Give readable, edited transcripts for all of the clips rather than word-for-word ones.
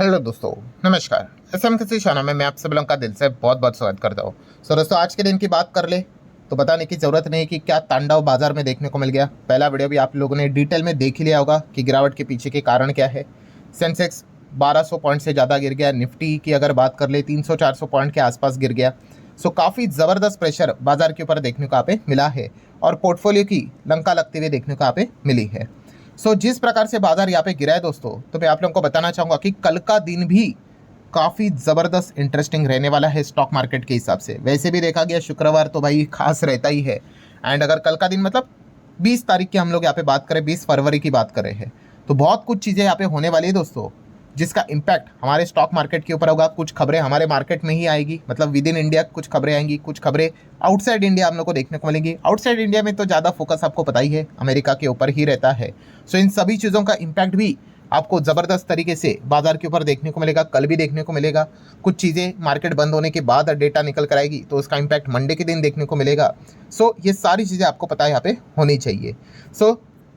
Hello दोस्तों, नमस्कार। SM किसी चैनल में मैं आप सब लोगों का दिल से बहुत बहुत स्वागत करता हूँ। सो दोस्तों, आज के दिन की बात कर ले तो बताने की ज़रूरत नहीं कि क्या तांडव बाजार में देखने को मिल गया। पहला वीडियो भी आप लोगों ने डिटेल में देख ही लिया होगा कि गिरावट के पीछे के कारण क्या है। सेंसेक्स 1200 पॉइंट से ज़्यादा गिर गया। निफ्टी की अगर बात कर ले 300-400 पॉइंट के आसपास गिर गया। सो काफ़ी ज़बरदस्त प्रेशर बाजार के ऊपर देखने को यहाँ पे मिला है और पोर्टफोलियो की लंका लगते हुए देखने को यहाँ पे मिली है। जिस प्रकार से बाजार यहाँ पे गिरा है दोस्तों, तो मैं आप लोगों को बताना चाहूँगा कि कल का दिन भी काफ़ी ज़बरदस्त इंटरेस्टिंग रहने वाला है स्टॉक मार्केट के हिसाब से। वैसे भी देखा गया शुक्रवार तो भाई खास रहता ही है। एंड अगर कल का दिन मतलब 20 तारीख की हम लोग यहाँ पे बात करें, 20 फरवरी की बात करें हैं, तो बहुत कुछ चीज़ें यहाँ पे होने वाली है दोस्तों, जिसका इम्पैक्ट हमारे स्टॉक मार्केट के ऊपर होगा। कुछ खबरें हमारे मार्केट में ही आएगी, मतलब विद इन इंडिया कुछ खबरें आएंगी, कुछ खबरें आउटसाइड इंडिया हम लोग को देखने को मिलेंगी। आउटसाइड इंडिया में तो ज़्यादा फोकस आपको पता ही है, अमेरिका के ऊपर ही रहता है। इन सभी चीज़ों का इम्पैक्ट भी आपको ज़बरदस्त तरीके से बाजार के ऊपर देखने को मिलेगा, कल भी देखने को मिलेगा। कुछ चीज़ें मार्केट बंद होने के बाद डेटा निकल कर आएगी तो उसका इम्पैक्ट मंडे के दिन देखने को मिलेगा। ये सारी चीज़ें आपको पता है यहाँ पे होनी चाहिए।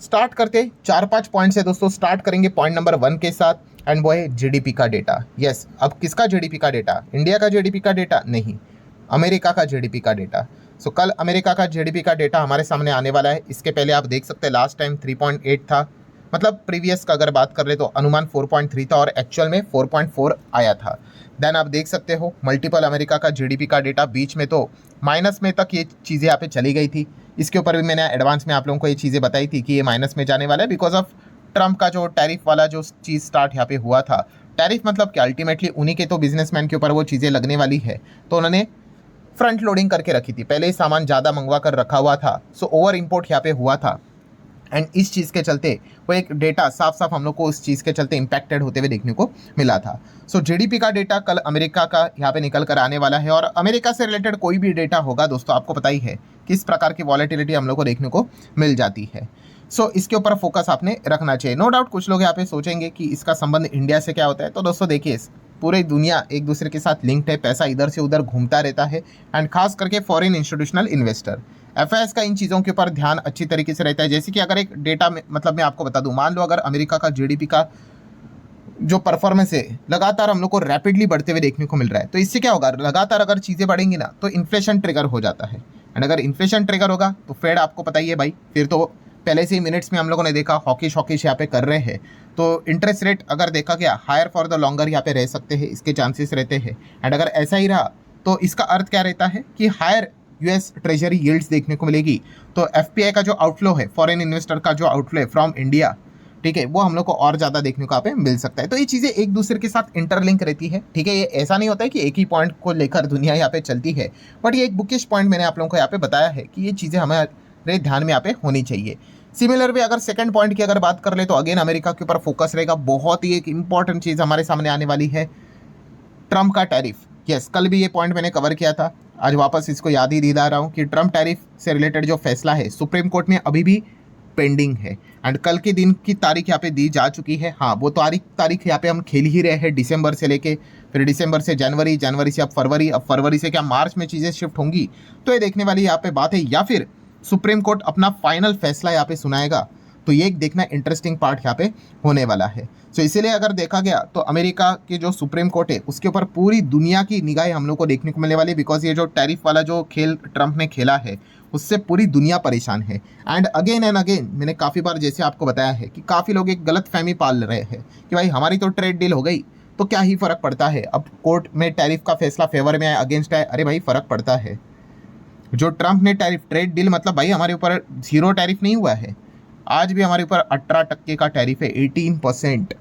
स्टार्ट करते 4-5 पॉइंट से दोस्तों। स्टार्ट करेंगे पॉइंट नंबर 1 के साथ, एंड वो है जीडीपी का डेटा। यस, अब किसका जीडीपी का डेटा? इंडिया का जीडीपी का डेटा नहीं, अमेरिका का जीडीपी का डेटा। कल अमेरिका का जीडीपी का डेटा हमारे सामने आने वाला है। इसके पहले आप देख सकते हैं लास्ट टाइम 3.8 था, मतलब प्रीवियस का अगर बात कर ले तो अनुमान 4.3 था और एक्चुअल में 4.4 आया था। देन आप देख सकते हो मल्टीपल अमेरिका का जीडीपी का डेटा, बीच में तो माइनस में तक ये चीज़ें यहाँ पे चली गई थी। इसके ऊपर भी मैंने एडवांस में आप लोगों को ये चीज़ें बताई थी कि ये माइनस में जाने वाला है बिकॉज ऑफ ट्रंप का जो टैरिफ वाला जो चीज़ स्टार्ट यहाँ पे हुआ था। टैरिफ मतलब क्या, अल्टीमेटली उन्हीं के तो बिजनेसमैन के ऊपर वो चीज़ें लगने वाली है, तो उन्होंने फ्रंट लोडिंग करके रखी थी, पहले ही सामान ज़्यादा मंगवा कर रखा हुआ था। ओवर इम्पोर्ट यहाँ पे हुआ था एंड इस चीज़ के चलते वो एक डेटा साफ साफ हम लोग को उस चीज़ के चलते इम्पैक्टेड होते हुए देखने को मिला था। जीडीपी का डेटा कल अमेरिका का यहाँ पे निकल कर आने वाला है और अमेरिका से रिलेटेड कोई भी डेटा होगा दोस्तों, आपको पता ही है किस प्रकार की वॉलेटिलिटी हम लोग को देखने को मिल जाती है। इसके ऊपर फोकस आपने रखना चाहिए। नो डाउट कुछ लोग यहाँ पे सोचेंगे कि इसका संबंध इंडिया से क्या होता है, तो दोस्तों देखिए पूरी दुनिया एक दूसरे के साथ लिंक्ड है, पैसा इधर से उधर घूमता रहता है एंड खास करके फॉरेन इंस्टीट्यूशनल इन्वेस्टर, एफआईएस का इन चीज़ों के ऊपर ध्यान अच्छी तरीके से रहता है। जैसे कि अगर एक डेटा में मतलब मैं आपको बता दूं, मान लो अगर अमेरिका का जीडीपी का जो परफॉर्मेंस है लगातार हम लोग को रैपिडली बढ़ते हुए देखने को मिल रहा है, तो इससे क्या होगा, लगातार अगर चीज़ें बढ़ेंगी ना तो इन्फ्लेशन ट्रिगर हो जाता है। एंड अगर इन्फ्लेशन ट्रिगर होगा तो फेड आपको पता ही है भाई, फिर तो पहले से ही मिनट्स में हम लोगों ने देखा हॉकिश यहाँ पे कर रहे हैं। तो इंटरेस्ट रेट अगर देखा गया हायर फॉर द लॉन्गर यहाँ पे रह सकते हैं, इसके चांसेस रहते हैं। एंड अगर ऐसा ही रहा तो इसका अर्थ क्या रहता है कि हायर यूएस ट्रेजरी यील्ड्स देखने को मिलेगी। तो एफपीआई का जो आउटफ्लो है, फॉरेन इन्वेस्टर का जो आउटफ्लो है फ्रॉम इंडिया, ठीक है, वो हम लोग को और ज़्यादा देखने को यहाँ पे मिल सकता है। तो ये चीज़ें एक दूसरे के साथ इंटरलिंक रहती है, ठीक है। ये ऐसा नहीं होता है कि एक ही पॉइंट को लेकर दुनिया यहाँ पे चलती है, बट ये एक बुकिश पॉइंट मैंने आप लोगों को यहाँ पे बताया है कि ये चीज़ें हमारे ध्यान में यहाँ पे होनी चाहिए। सिमिलर वे अगर सेकंड पॉइंट की अगर बात कर ले तो अगेन अमेरिका के ऊपर फोकस रहेगा। बहुत ही एक इंपॉर्टेंट चीज़ हमारे सामने आने वाली है, ट्रंप का टैरिफ। यस, कल भी ये पॉइंट मैंने कवर किया था, आज वापस इसको याद ही दिला रहा हूँ कि ट्रंप टैरिफ से रिलेटेड जो फैसला है सुप्रीम कोर्ट में अभी भी पेंडिंग है एंड कल के दिन की तारीख यहाँ पे दी जा चुकी है। हाँ, वो तारीख यहाँ पे हम खेल ही रहे हैं, दिसंबर से लेके, फिर दिसंबर से जनवरी, जनवरी से अब फरवरी, अब फरवरी से क्या मार्च में चीज़ें शिफ्ट होंगी, तो ये देखने वाली यहाँ पे बात है। या फिर सुप्रीम कोर्ट अपना फाइनल फैसला यहाँ पे सुनाएगा, तो ये एक देखना इंटरेस्टिंग पार्ट यहाँ पे होने वाला है। इसीलिए अगर देखा गया तो अमेरिका के जो सुप्रीम कोर्ट है उसके ऊपर पूरी दुनिया की निगाहें हम लोग को देखने को मिलने वाली है, बिकॉज ये जो टैरिफ वाला जो खेल ट्रंप ने खेला है उससे पूरी दुनिया परेशान है। एंड अगेन मैंने काफ़ी बार जैसे आपको बताया है कि काफ़ी लोग एक गलत फहमी पाल रहे हैं कि भाई हमारी तो ट्रेड डील हो गई तो क्या ही फ़र्क पड़ता है, अब कोर्ट में टैरिफ का फैसला फेवर में आए अगेंस्ट आए, अरे भाई फ़र्क पड़ता है। जो ट्रंप ने टैरिफ ट्रेड डील मतलब भाई हमारे ऊपर 0 टैरिफ नहीं हुआ है, आज भी हमारे ऊपर 18% का टैरिफ है, 18%।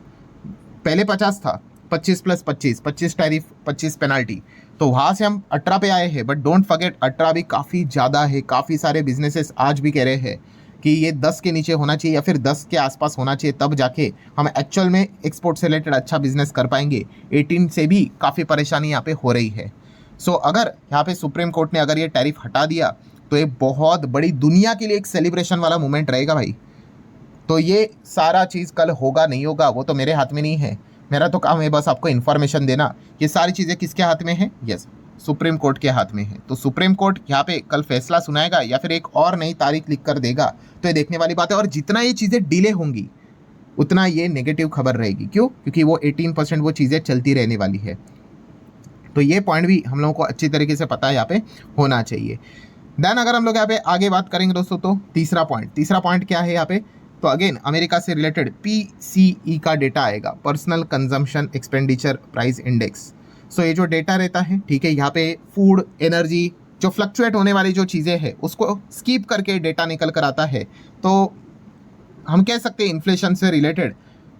पहले 50 था, 25 + 25, 25 टैरिफ 25 पेनाल्टी, तो वहाँ से हम 18 पे आए हैं। बट डोंट फॉरगेट 18 भी काफ़ी ज़्यादा है। काफ़ी सारे बिजनेसेस आज भी कह रहे हैं कि ये 10 के नीचे होना चाहिए या फिर 10 के आसपास होना चाहिए, तब जाके हम एक्चुअल में एक्सपोर्ट से रिलेटेड अच्छा बिजनेस कर पाएंगे। 18 से भी काफ़ी परेशानी यहाँ पे हो रही है। अगर यहाँ पे सुप्रीम कोर्ट ने अगर ये टैरिफ हटा दिया तो ये बहुत बड़ी दुनिया के लिए एक सेलिब्रेशन वाला मोमेंट रहेगा भाई। तो ये सारा चीज़ कल होगा नहीं होगा वो तो मेरे हाथ में नहीं है, मेरा तो काम है बस आपको इन्फॉर्मेशन देना। ये सारी चीज़ें किसके हाथ में है? यस, सुप्रीम कोर्ट के हाथ में है। तो सुप्रीम कोर्ट यहाँ पे कल फैसला सुनाएगा या फिर एक और नई तारीख लिख कर देगा, तो ये देखने वाली बात है। और जितना ये चीज़ें डिले होंगी उतना ये नेगेटिव खबर रहेगी। क्यों? क्योंकि वो 18% वो चीज़ें चलती रहने वाली है। तो ये पॉइंट भी हम लोगों को अच्छी तरीके से पता है यहाँ पे होना चाहिए। देन अगर हम लोग यहाँ पे आगे बात करेंगे दोस्तों, तो तीसरा पॉइंट क्या है यहाँ पे? तो अगेन अमेरिका से रिलेटेड PCE का डेटा आएगा, personal consumption expenditure price index. So ये जो डेटा रहता है, ठीक है, यहाँ पे फूड, एनर्जी, जो फ्लक्चुएट होने वाली जो चीज़ें हैं उसको स्कीप करके डेटा निकल कर आता है। तो हम कह सकते हैं इन्फ्लेशन से रिलेटेड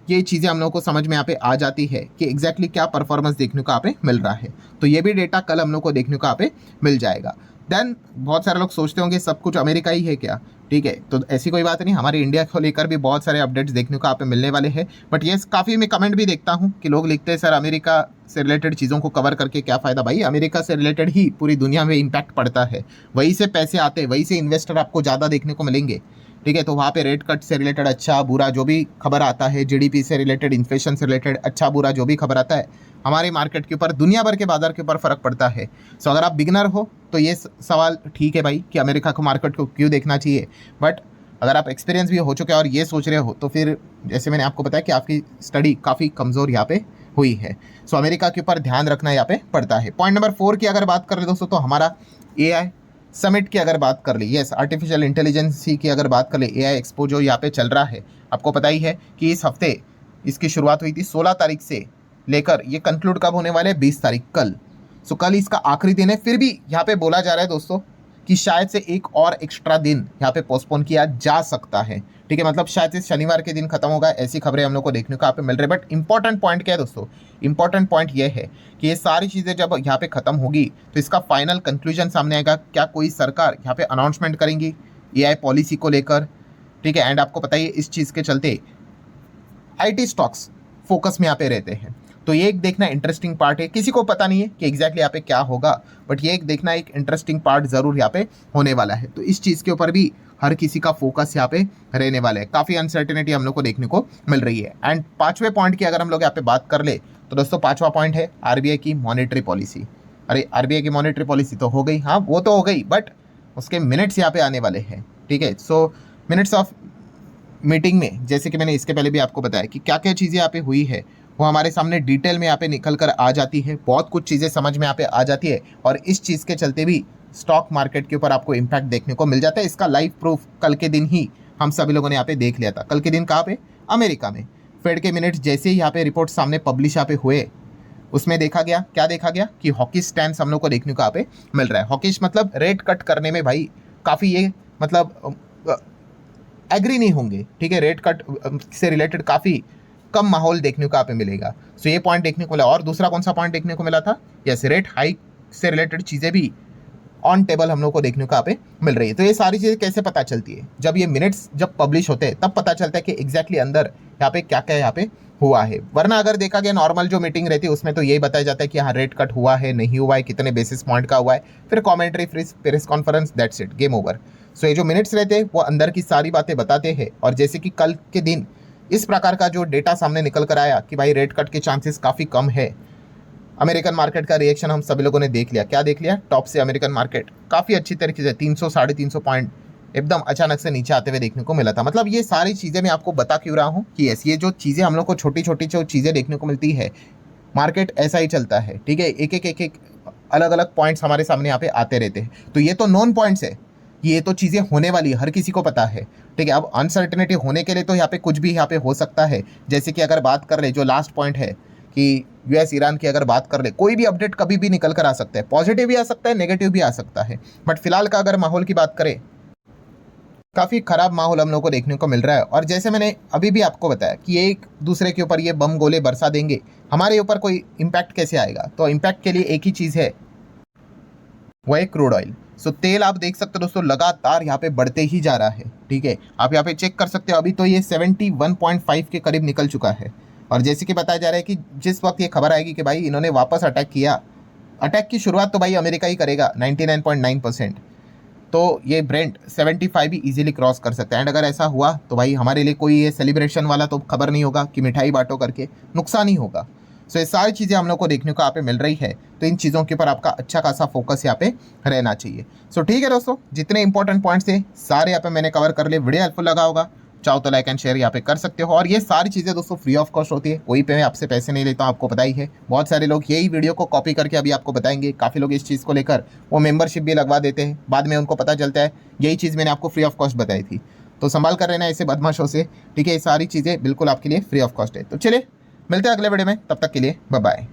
ये चीज़ें हम लोग को समझ में यहाँ पे आ जाती है कि एग्जैक्टली क्या परफॉर्मेंस देखने को यहाँ पे मिल रहा है। तो ये भी डेटा कल हम लोग को देखने को यहाँ पे मिल जाएगा। देन बहुत सारे लोग सोचते होंगे सब कुछ अमेरिका ही है क्या? ठीक है, तो ऐसी कोई बात नहीं, हमारे इंडिया को लेकर भी बहुत सारे अपडेट्स देखने को यहाँ पे मिलने वाले हैं। बट ये काफ़ी मैं कमेंट भी देखता हूँ कि लोग लिखते हैं सर अमेरिका से रिलेटेड चीज़ों को कवर करके क्या फ़ायदा? भाई अमेरिका से रिलेटेड ही पूरी दुनिया में इम्पैक्ट पड़ता है, वहीं से पैसे आते हैं, वहीं से इन्वेस्टर आपको ज़्यादा देखने को मिलेंगे। ठीक है, तो वहाँ पे रेट कट से रिलेटेड अच्छा बुरा जो भी खबर आता है, GDP से रिलेटेड, इन्फ्लेशन से रिलेटेड अच्छा बुरा जो भी खबर आता है, हमारे मार्केट के ऊपर, दुनिया भर के बाजार के ऊपर फ़र्क पड़ता है। सो अगर आप बिगनर हो तो ये सवाल ठीक है भाई कि अमेरिका को मार्केट को क्यों देखना चाहिए। बट अगर आप एक्सपीरियंस भी हो चुके हैं और ये सोच रहे हो तो फिर जैसे मैंने आपको बताया कि आपकी स्टडी काफ़ी कमज़ोर यहाँ पे हुई है। सो अमेरिका के ऊपर ध्यान रखना यहाँ पे पड़ता है। पॉइंट नंबर 4 की अगर बात कर ले दोस्तों, तो हमारा AI समिट की अगर बात कर ले, यस, आर्टिफिशियल इंटेलिजेंस की अगर बात कर ले, AI एक्सपो जो यहाँ पे चल रहा है, आपको पता ही है कि इस हफ्ते इसकी शुरुआत हुई थी 16 तारीख से लेकर ये कंक्लूड कब होने वाले हैं? 20 तारीख, कल। सो कल इसका आखिरी दिन है। फिर भी यहाँ पे बोला जा रहा है दोस्तों कि शायद से एक और एक्स्ट्रा दिन यहाँ पे पोस्टपोन किया जा सकता है। ठीक है, मतलब शायद से शनिवार के दिन खत्म होगा, ऐसी खबरें हम लोग को देखने को यहाँ पे मिल रही है। बट इंपॉर्टेंट पॉइंट क्या है दोस्तों? इंपॉर्टेंट पॉइंट ये है कि ये सारी चीज़ें जब यहाँ पे खत्म होगी तो इसका फाइनल कंक्लूजन सामने आएगा। क्या कोई सरकार यहाँ पे अनाउंसमेंट करेंगी AI पॉलिसी को लेकर? ठीक है, एंड आपको पता ही इस चीज़ के चलते IT स्टॉक्स फोकस में यहाँ पे रहते हैं। तो ये एक देखना इंटरेस्टिंग पार्ट है। किसी को पता नहीं है कि एग्जैक्टली यहाँ पे क्या होगा, बट ये एक देखना एक इंटरेस्टिंग पार्ट ज़रूर यहाँ पे होने वाला है। तो इस चीज़ के ऊपर भी हर किसी का फोकस यहाँ पे रहने वाला है। काफ़ी अनसर्टेनिटी हम लोग को देखने को मिल रही है। एंड 5वें पॉइंट की अगर हम लोग यहाँ पे बात कर ले तो दोस्तों 5वां पॉइंट है RBI की मॉनेटरी पॉलिसी। अरे RBI की मॉनेटरी पॉलिसी तो हो गई, हाँ वो तो हो गई, बट उसके मिनट्स यहाँ पे आने वाले हैं। ठीक है, सो मिनट्स ऑफ मीटिंग में जैसे कि मैंने इसके पहले भी आपको बताया कि क्या क्या चीज़ें यहाँ पे हुई है वो हमारे सामने डिटेल में यहाँ पे निकल कर आ जाती है। बहुत कुछ चीज़ें समझ में यहाँ पे आ जाती है और इस चीज़ के चलते भी स्टॉक मार्केट के ऊपर आपको इम्पैक्ट देखने को मिल जाता है। इसका लाइव प्रूफ कल के दिन ही हम सभी लोगों ने यहाँ पे देख लिया था। कल के दिन कहाँ पे? अमेरिका में। फेड के मिनट्स जैसे ही यहाँ पे रिपोर्ट सामने पब्लिश यहाँ पे हुए, उसमें देखा गया, क्या देखा गया कि हॉकी स्टैंड हम लोग को देखने को यहाँ पे मिल रहा है। हॉकिश मतलब रेट कट करने में भाई काफ़ी ये मतलब एग्री नहीं होंगे। ठीक है, रेट कट से रिलेटेड काफ़ी कम माहौल देखने को यहाँ पे मिलेगा। सो ये पॉइंट देखने को मिला। और दूसरा कौन सा पॉइंट देखने को मिला था? यस, रेट हाइक से रिलेटेड चीज़ें भी ऑन टेबल हम लोग को देखने को यहाँ पे मिल रही है। तो ये सारी चीज़ें कैसे पता चलती है? जब ये मिनट्स जब पब्लिश होते हैं तब पता चलता है कि एग्जैक्टली अंदर यहाँ पे क्या क्या यहाँ पे हुआ है। वरना अगर देखा गया नॉर्मल जो मीटिंग रहती है उसमें तो यही बताया जाता है कि हाँ रेट कट हुआ है, नहीं हुआ है, कितने बेसिस पॉइंट का हुआ है, फिर commentary, press conference, that's it, game over. So ये जो मिनट्स रहते हैं वो अंदर की सारी बातें बताते हैं। और जैसे कि कल के दिन इस प्रकार का जो डेटा सामने निकल कर आया कि भाई रेट कट के चांसेस काफ़ी कम है, अमेरिकन मार्केट का रिएक्शन हम सभी लोगों ने देख लिया। क्या देख लिया? टॉप से अमेरिकन मार्केट काफ़ी अच्छी तरीके से 300 साढ़े 300 पॉइंट एकदम अचानक से नीचे आते हुए देखने को मिला था। मतलब ये सारी चीज़ें मैं आपको बता क्यों रहा हूँ कि यस, ये जो चीज़ें हम लोग को छोटी छोटी जो चीज़ें देखने को मिलती है, मार्केट ऐसा ही चलता है। ठीक है, एक अलग अलग पॉइंट्स हमारे सामने यहाँ पे आते रहते हैं। तो ये तो नॉन पॉइंट्स है, ये तो चीज़ें होने वाली है, हर किसी को पता है। ठीक है, अब अनसर्टेनिटी होने के लिए तो यहाँ पे कुछ भी यहाँ पे हो सकता है। जैसे कि अगर बात कर ले जो लास्ट पॉइंट है कि US ईरान की अगर बात कर ले, कोई भी अपडेट कभी भी निकल कर आ सकता है, पॉजिटिव भी आ सकता है, नेगेटिव भी आ सकता है। बट फिलहाल का अगर माहौल की बात करें, काफ़ी ख़राब माहौल हम लोग को देखने को मिल रहा है। और जैसे मैंने अभी भी आपको बताया कि एक दूसरे के ऊपर ये बम गोले बरसा देंगे, हमारे ऊपर कोई इम्पैक्ट कैसे आएगा? तो इम्पैक्ट के लिए एक ही चीज़ है, वो है क्रूड ऑयल। सो तेल आप देख सकते हो दोस्तों लगातार यहाँ पे बढ़ते ही जा रहा है। ठीक है, आप यहाँ पे चेक कर सकते हो, अभी तो ये 71.5 के करीब निकल चुका है। और जैसे कि बताया जा रहा है कि जिस वक्त ये खबर आएगी कि भाई इन्होंने वापस अटैक किया, अटैक की शुरुआत तो भाई अमेरिका ही करेगा 99.9%, तो ये ब्रेंट 75 भी इजीली क्रॉस कर सकता है। एंड अगर ऐसा हुआ तो भाई हमारे लिए कोई ये सेलिब्रेशन वाला तो खबर नहीं होगा कि मिठाई बांटो करके, नुकसान ही होगा। सो ये सारी चीज़ें हम लोग को देखने को यहाँ पे मिल रही है। तो इन चीज़ों के ऊपर आपका अच्छा खासा फोकस यहाँ पे रहना चाहिए। सो ठीक है दोस्तों, जितने इंपॉर्टेंट पॉइंट्स थे सारे यहाँ पे मैंने कवर कर लिए। वीडियो हेल्पफुल लगा होगा चाहो तो लाइक एंड शेयर यहाँ पे कर सकते हो। और ये सारी चीज़ें दोस्तों फ्री ऑफ कॉस्ट होती है, कोई पे आपसे पैसे नहीं लेता हूँ, आपको पता ही है। बहुत सारे लोग यही वीडियो को कॉपी करके अभी आपको बताएंगे, काफ़ी लोग इस चीज़ को लेकर वो मेंबरशिप भी लगवा देते हैं, बाद में उनको पता चलता है यही चीज़ मैंने आपको फ्री ऑफ कॉस्ट बताई थी। तो संभाल कर रहना ऐसे बदमाशों से, ठीक है। ये सारी चीज़ें बिल्कुल आपके लिए फ्री ऑफ कॉस्ट है। तो चलिए मिलते हैं अगले वीडियो में, तब तक के लिए बाय बाय।